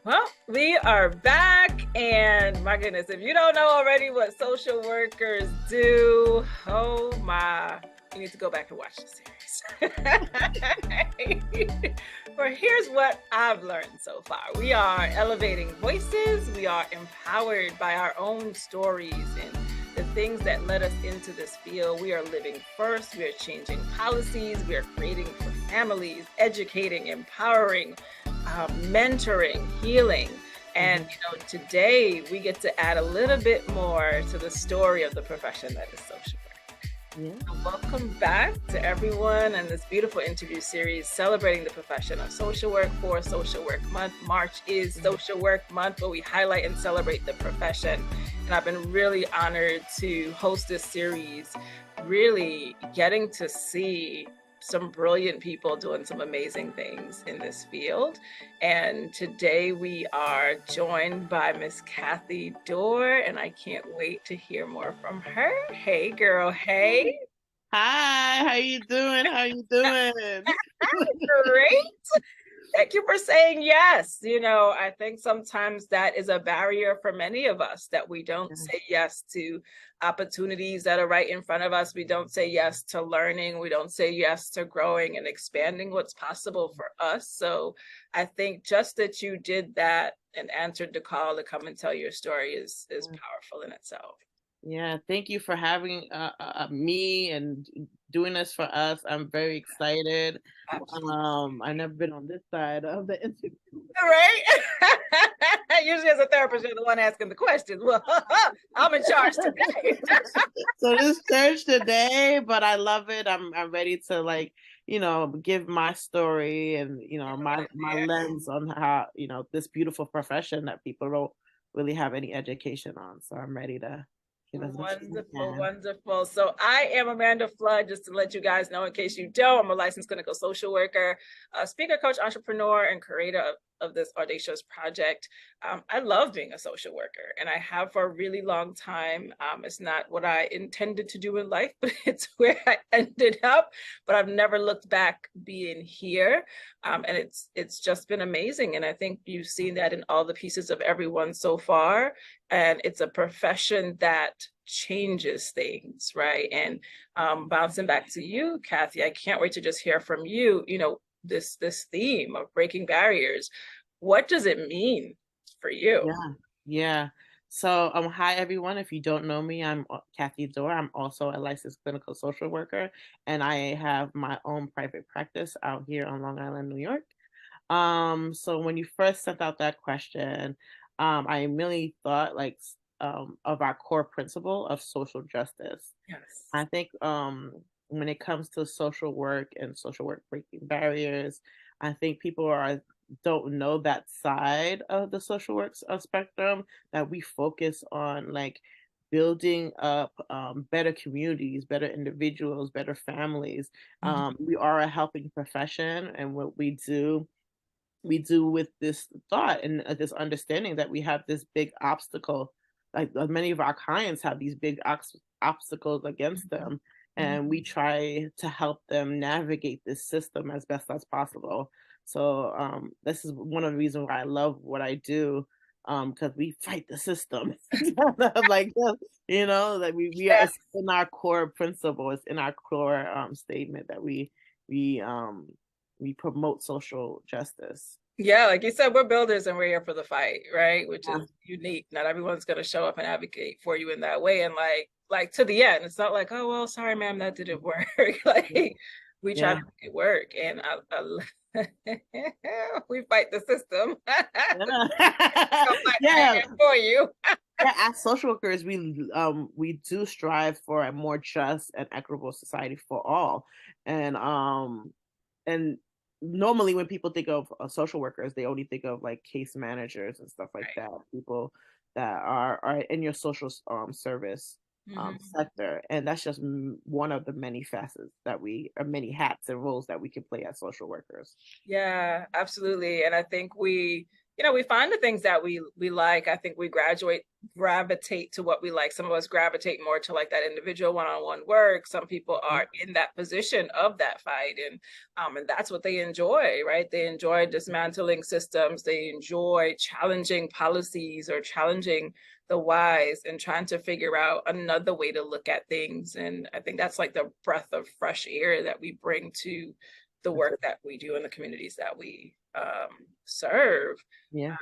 Well, we are back, and my goodness, if you don't know already what social workers do, oh my, you need to go back and watch the series. But here's what I've learned so far. We are elevating voices, we are empowered by our own stories and the things that led us into this field. We are living first, we are changing policies, we are creating for families, educating, empowering, mentoring, healing. And today we get to add a little bit more to the story of the profession that is social work. Yeah. So welcome back to everyone in this beautiful interview series celebrating the profession of social work for Social Work Month. March is Social Work Month, where we highlight and celebrate the profession. And I've been really honored to host this series, really getting to see some brilliant people doing some amazing things in this field. And today we are joined by Miss Kathy Dorr, and I can't wait to hear more from her. Hey, girl. Hey. Hi, how you doing? How you doing? Great. Thank you for saying yes. I think sometimes that is a barrier for many of us, that we don't say yes to opportunities that are right in front of us. We don't say yes to learning. We don't say yes to growing and expanding what's possible for us. So I think just that you did that and answered the call to come and tell your story is powerful in itself. Yeah, thank you for having me and doing this for us. I'm very excited. Absolutely. I've never been on this side of the interview. Right? Usually as a therapist, you're the one asking the questions. Well, I'm in charge today. So this church today, but I love it. I'm ready to give my story and my lens on how, this beautiful profession that people don't really have any education on. So I'm ready to give as much as I Wonderful, can. wonderful. So I am Amanda Fludd, just to let you guys know in case you don't. I'm a licensed clinical social worker, speaker, coach, entrepreneur, and creator of this audacious project. I love being a social worker, and I have for a really long time. It's not what I intended to do in life, but it's where I ended up. But I've never looked back being here, and it's just been amazing. And I think you've seen that in all the pieces of everyone so far. And it's a profession that changes things, right? And bouncing back to you, Kathy, I can't wait to just hear from you. This theme of breaking barriers. What does it mean for you? Yeah, yeah. So, hi everyone. If you don't know me, I'm Kathy Dorr. I'm also a licensed clinical social worker, and I have my own private practice out here on Long Island, New York. So when you first sent out that question, I immediately thought of our core principle of social justice. Yes. I think when it comes to social work and social work breaking barriers, I think people don't know that side of the social work spectrum, that we focus on like building up better communities, better individuals, better families. We are a helping profession, and what we do with this thought and this understanding that we have this big obstacle. Like many of our clients have these big obstacles against them, and we try to help them navigate this system as best as possible. So this is one of the reasons why I love what I do, because we fight the system. like like we are, Yeah. it's in our core principle, it's in our core statement that we promote social justice. Yeah, like you said, we're builders and we're here for the fight, right? Which Yeah. is unique. Not everyone's going to show up and advocate for you in that way. And like to the end, it's not like, oh, well, sorry, ma'am, that didn't work. Like we try to Yeah. make it work. And we fight the system. Yeah. I'll fight Yeah. for you. Yeah, as social workers, we do strive for a more just and equitable society for all. And normally when people think of social workers, they only think of like case managers and stuff like Right. that, people that are in your social service Mhm. sector, and that's just one of the many facets that many hats and roles that we can play as social workers. Yeah, absolutely. And I think we we find the things that we like. I think we gravitate to what we like. Some of us gravitate more to like that individual one-on-one work. Some people are in that position of that fight, and that's what they enjoy, right? They enjoy dismantling systems. They enjoy challenging policies or challenging the whys and trying to figure out another way to look at things. And I think that's like the breath of fresh air that we bring to the work that we do in the communities that we serve. Yeah.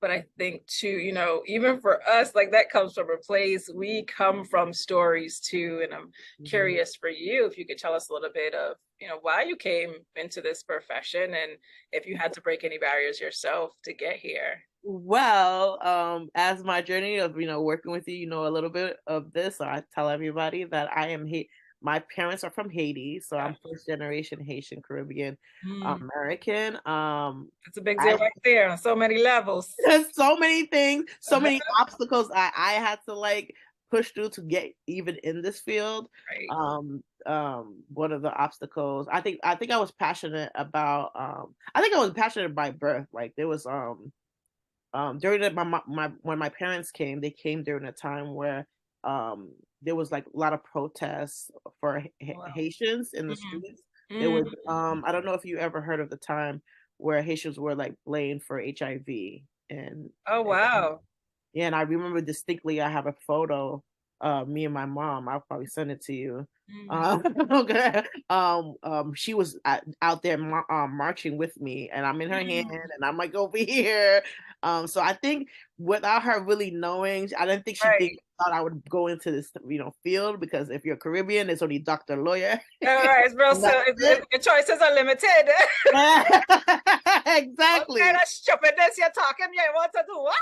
But I think too, even for us, like that comes from a place, we come from stories too. And I'm curious for you, if you could tell us a little bit of, why you came into this profession and if you had to break any barriers yourself to get here. Well, as my journey of, working with you, a little bit of this, so I tell everybody that my parents are from Haiti, so I'm first generation Haitian Caribbean American. It's a big deal right there on so many levels. There's so many things, so many obstacles I had to like push through to get even in this field. Right. One of the obstacles I think I was passionate about. I think I was passionate by birth. Like there was during when my parents came, they came during a time where there was like a lot of protests for Haitians in the streets. There was I don't know if you ever heard of the time where Haitians were like blamed for HIV and oh wow. Yeah, and I remember distinctly. I have a photo, me and my mom. I'll probably send it to you. Okay. She was out there marching with me, and I'm in her hand, and I'm like over here. So I think without her really knowing, I didn't think she thought I would go into this, field, because if you're Caribbean, it's only doctor, lawyer. All right, it's real. So your choices are limited. Exactly. What kind of stupidness you're talking? You want to do what?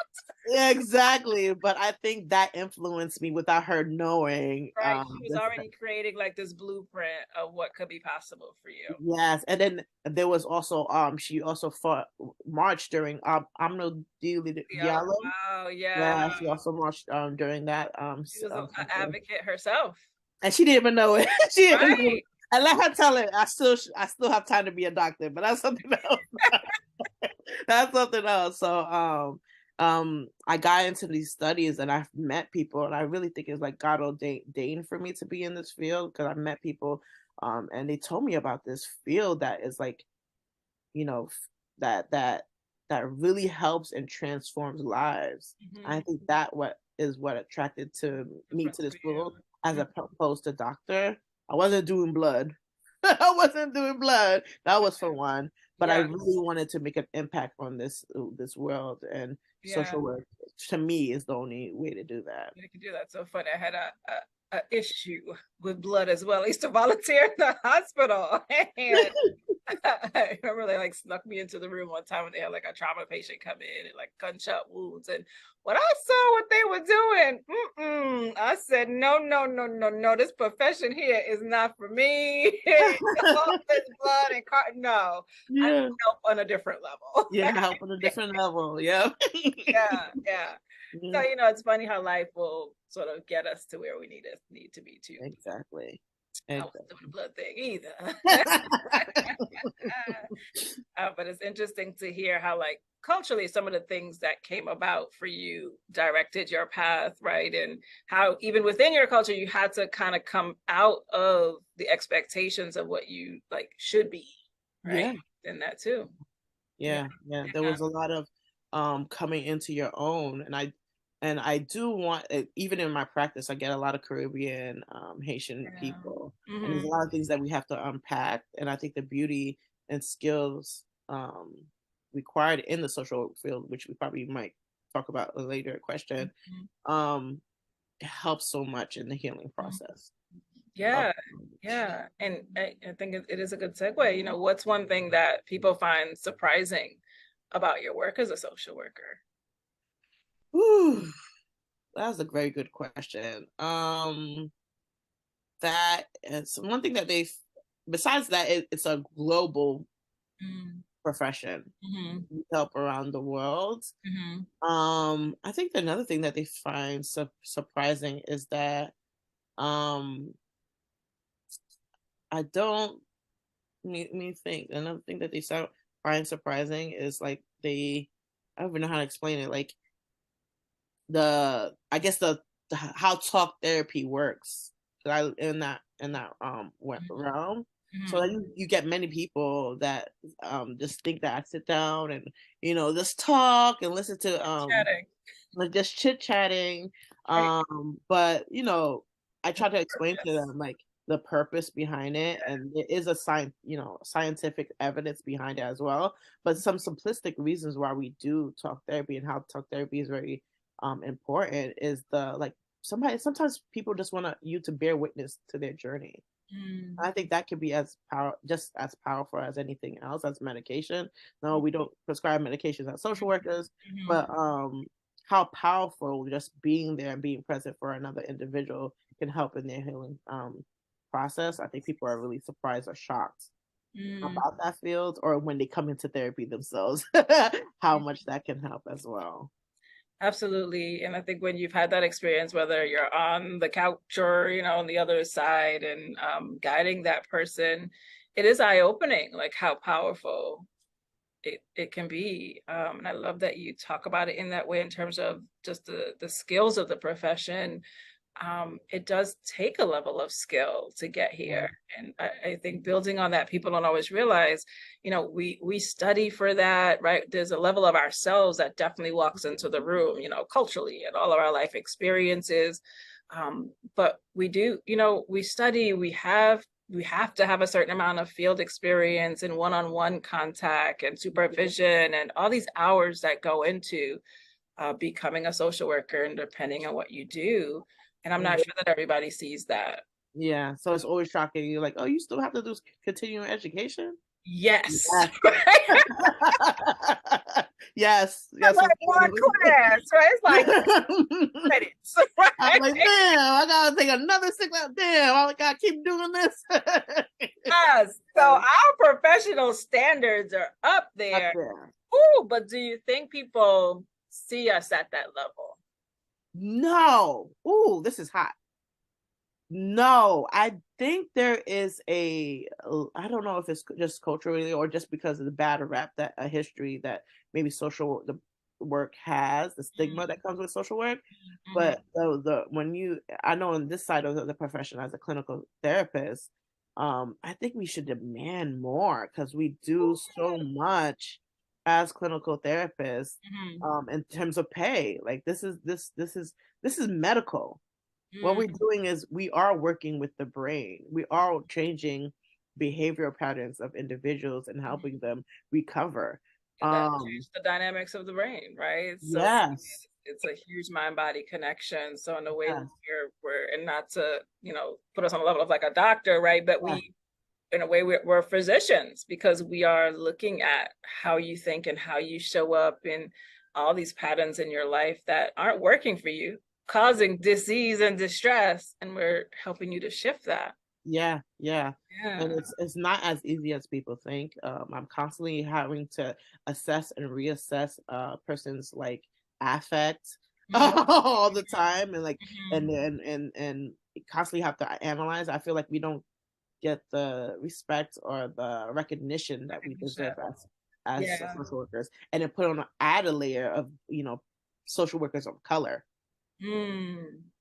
Exactly. But I think that influenced me without her knowing. Right. She was already creating like this blueprint of what could be possible for you. Yes. And then there was also she also marched during Amno Diallo. Oh yeah. Yeah, she also marched during that. She was an advocate herself. And she didn't even know it. She didn't even know it. And let her tell it. I still have time to be a doctor, but that's something else. That's something else. So I got into these studies and I've met people, and I really think it's like God ordained for me to be in this field, because I met people and they told me about this field that is like, that really helps and transforms lives. I think that what attracted me to this field as opposed to doctor. I wasn't doing blood. I wasn't doing blood. That was for one. But I really wanted to make an impact on this world, and social work to me is the only way to do that. You can do that. So funny. I had a issue with blood as well. I used to volunteer in the hospital, and I remember they like snuck me into the room one time when they had like a trauma patient come in and like gunshot wounds. And when I saw what they were doing, I said, no, this profession here is not for me. All this blood and no, I need help on a different level. Help on a different level. Yeah. Yeah. So it's funny how life will sort of get us to where we need to be too. Exactly. I wasn't doing the blood thing either. But it's interesting to hear how like culturally some of the things that came about for you directed your path, right? And how even within your culture you had to kind of come out of the expectations of what you like should be, right? And that too. Yeah. There was a lot of coming into your own, and I do want, even in my practice, I get a lot of Caribbean, Haitian people, and there's a lot of things that we have to unpack. And I think the beauty and skills required in the social field, which we probably might talk about a later question, helps so much in the healing process. Yeah. And I think it is a good segue. What's one thing that people find surprising about your work as a social worker? Ooh, that was a very good question. That is one thing that besides that, it's a global profession. We help around the world. I think another thing that they find surprising is that I don't let me think. Another thing that they find surprising is like I don't even know how to explain it. Like I guess how talk therapy works. 'Cause I in that realm. So Mhm. like, you get many people that just think that I sit down and just talk and listen to Chatting. like just chit chatting. Right. But I try to explain to Purpose. them like the purpose behind it, and there is a scientific evidence behind it as well. But some simplistic reasons why we do talk therapy and how talk therapy is very important is the like sometimes people just want you to bear witness to their journey. Mm. I think that could be just as powerful as anything else, as medication. No, we don't prescribe medications as social workers, Mhm. but how powerful just being there and being present for another individual can help in their healing process. I think people are really surprised or shocked Mm. about that field, or when they come into therapy themselves, how much that can help as well. Absolutely. And I think when you've had that experience, whether you're on the couch or, on the other side and guiding that person, it is eye-opening, like how powerful it can be. And I love that you talk about it in that way in terms of just the skills of the profession. It does take a level of skill to get Yeah. here. And I think building on that, people don't always realize, we study for that, right? There's a level of ourselves that definitely walks into the room, culturally and all of our life experiences. But we do, we study, we have to have a certain amount of field experience and one-on-one contact and supervision and all these hours that go into becoming a social worker and depending on what you do. And I'm not Mhm. sure that everybody sees that. Yeah, so it's always shocking. You're like, oh, you still have to do continuing education? Yes. Yes. Yes, I'm yes. like one class, right? It's like credits, I'm right? like, damn, I gotta take another 6 months. Damn, I gotta keep doing this. Yes. So Yes, our professional standards are up up there. there. Ooh, but do you think people see us at that level? No. Ooh, this is hot. No, I think there is I don't know if it's just culturally or just because of the bad rap that a history that maybe the work has, the stigma that comes with social work. Mm-hmm. But I know on this side of the profession as a clinical therapist, I think we should demand more because we do so much as clinical therapists, Mm-hmm. in terms of pay. Like this is medical. What we're Mm-hmm. doing is we are working with the brain. We are changing behavioral patterns of individuals and helping them recover. And that Um, changed the dynamics of the brain, right? So yes, it's a huge mind-body connection. So in a way, yes, we're and not to put us on the level of like a doctor, right? But yes, we in a way we're physicians because we are looking at how you think and how you show up in all these patterns in your life that aren't working for you, causing disease and distress, and we're helping you to shift that. yeah, yeah. And Yeah. it's not as easy as people think. I'm constantly having to assess and reassess a person's like affect Mm-hmm. all the time, and like Mm-hmm. and constantly have to analyze. I feel like we don't get the respect or the recognition that we deserve as Yeah. social workers, and then put on an added layer of social workers of color.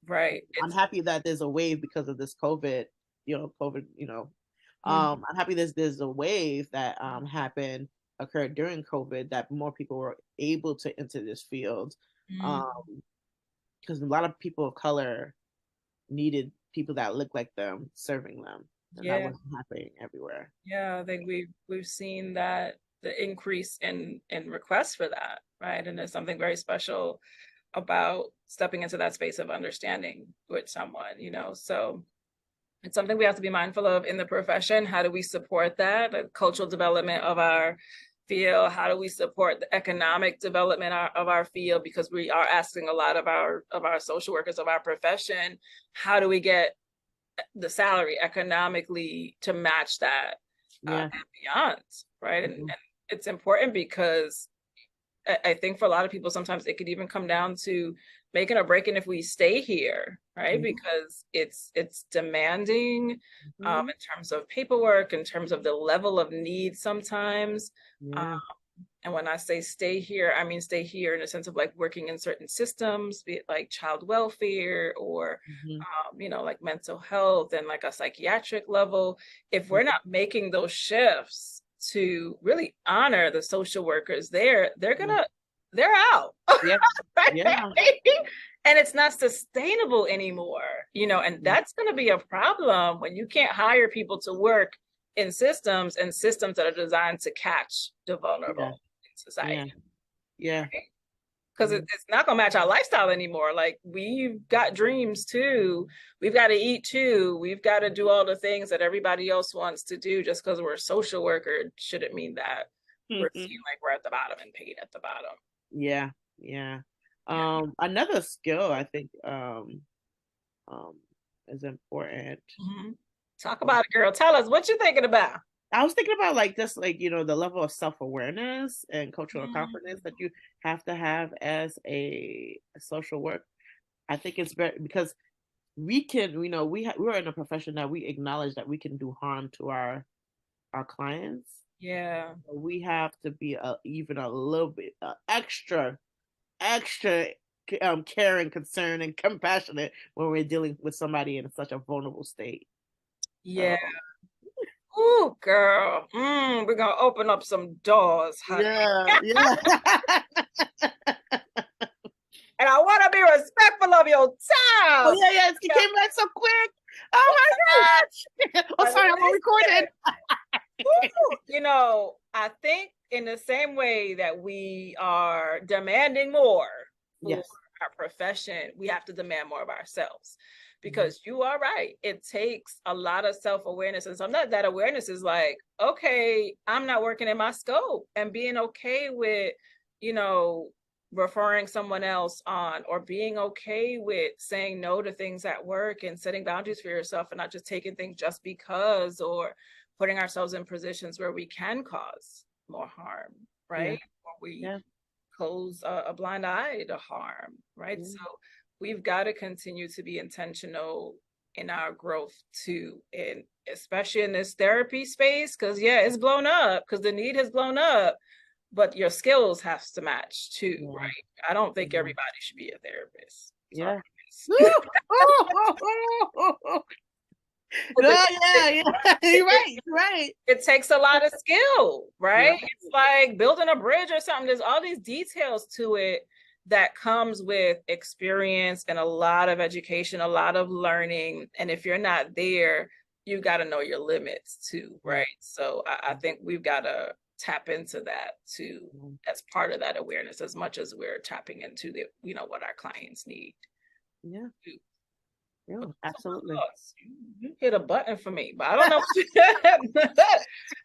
Right. I'm It's happy that there's a wave because of this COVID, COVID. mm, I'm happy there's a wave that occurred during COVID that more people were able to enter this field, mm, um, because a lot of people of color needed people that look like them serving them, and that yeah. wasn't happening everywhere. Yeah, I think we've seen that the increase in requests for that, right? And there's something very special about stepping into that space of understanding with someone, So it's something we have to be mindful of in the profession. How do we support that? The cultural development of our field? How do we support the economic development of our field? Because we are asking a lot of our social workers of our profession. How do we get the salary economically to match that Yeah. and beyond, right? And, Mhm. and it's important because I think for a lot of people, sometimes it could even come down to making or breaking if we stay here, right? Mhm. Because it's demanding Mhm. in terms of paperwork, in terms of the level of need sometimes. Yeah. And when I say stay here, I mean stay here in the sense of like working in certain systems, be it like child welfare or, Mhm. like mental health and like a psychiatric level. If we're not making those shifts to really honor the social workers there, they're out. Yeah. Yeah. And it's not sustainable anymore, and Yeah. that's going to be a problem when you can't hire people to work in systems that are designed to catch the vulnerable Yeah. in society. Yeah. Because it's not going to match our lifestyle anymore. Like, we've got dreams too. We've got to eat too. We've got to do all the things that everybody else wants to do. Just because we're a social worker shouldn't mean that we're feeling like we're at the bottom and paid at the bottom. Yeah. Yeah. Yeah. Another skill I think um is important. Mm-hmm. Talk about it, girl. Tell us what you're thinking about. I was thinking about like just like the level of self-awareness and cultural confidence Mm-hmm. that you have to have as a social work. I think it's very because we can, we're in a profession that we acknowledge that we can do harm to our clients. Yeah. We have to be even a little bit extra caring, concerned, and compassionate when we're dealing with somebody in such a vulnerable state. Yeah. So Ooh, girl. We're gonna open up some doors, honey. yeah, yeah. And I want to be respectful of your Oh time. yeah, yeah. It came back so quick. Oh my gosh. Oh, sorry, I'm recording. I think in the same way that we are demanding more for Yes. our profession, we have to demand more of ourselves. Because you are right. It takes a lot of self-awareness. And sometimes that awareness is like, okay, I'm not working in my scope, and being okay with, referring someone else on, or being okay with saying no to things at work and setting boundaries for yourself and not just taking things just because, or putting ourselves in positions where we can cause more harm, Yeah. right? Or we Yeah. close a blind eye to harm, right? Yeah. So we've got to continue to be intentional in our growth too, and especially in this therapy space, because it's blown up, because the need has blown up, but your skills have to match too, Yeah. right? I don't think Yeah. everybody should be a therapist. Yeah. No, Sorry. yeah. You're right. You're right. It takes a lot of skill, right? Right. It's like building a bridge or something. There's all these details to it that comes with experience and a lot of education, a lot of learning. And if you're not there, you got to know your limits too, right? So I think we've got to tap into that too, as part of that awareness, as much as we're tapping into what our clients need. Yeah. Yeah, absolutely. You hit a button for me, but I don't know.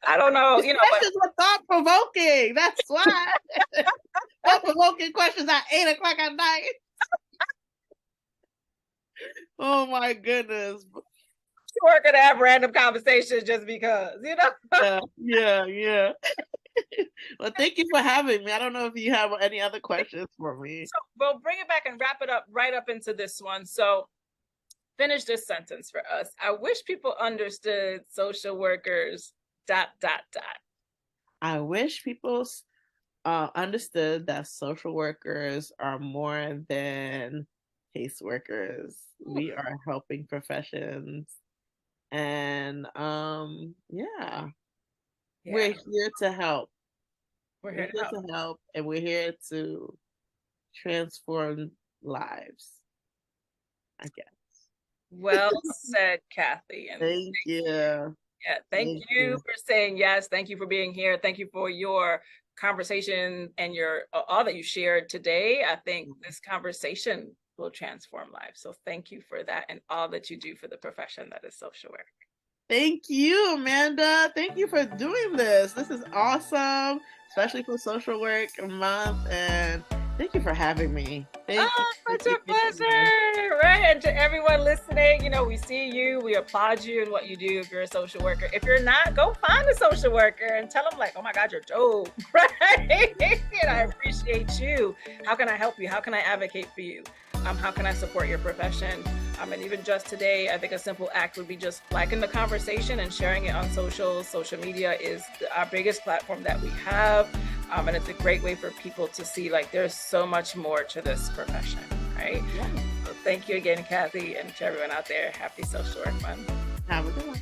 I don't know. These questions were thought provoking. That's why. Thought provoking questions at 8:00 at night. Oh my goodness. We're gonna have random conversations just because, Yeah. Well, thank you for having me. I don't know if you have any other questions for me. So we'll bring it back and wrap it up right up into this one. So finish this sentence for us. I wish people understood social workers ... I wish people understood that social workers are more than caseworkers. We are helping professions. And we're here to help. We're here to help, and we're here to transform lives, I guess. Well said, Kathy. And thank you. Yeah, thank you for saying yes. Thank you for being here. Thank you for your conversation and your all that you shared today. I think this conversation will transform lives. So thank you for that and all that you do for the profession that is social work. Thank you, Amanda. Thank you for doing this. This is awesome, especially for Social Work Month. And thank you for having me. Thank you. It's a pleasure. Right. And to everyone listening, we see you. We applaud you in what you do if you're a social worker. If you're not, go find a social worker and tell them, like, oh my God, you're dope. Right. And I appreciate you. How can I help you? How can I advocate for you? How can I support your profession? And even just today, I think a simple act would be just liking the conversation and sharing it on social. Social media is our biggest platform that we have. And it's a great way for people to see like there's so much more to this profession, right? Yeah. So thank you again, Kathy, and to everyone out there. Happy Social Work Month. Have a good one.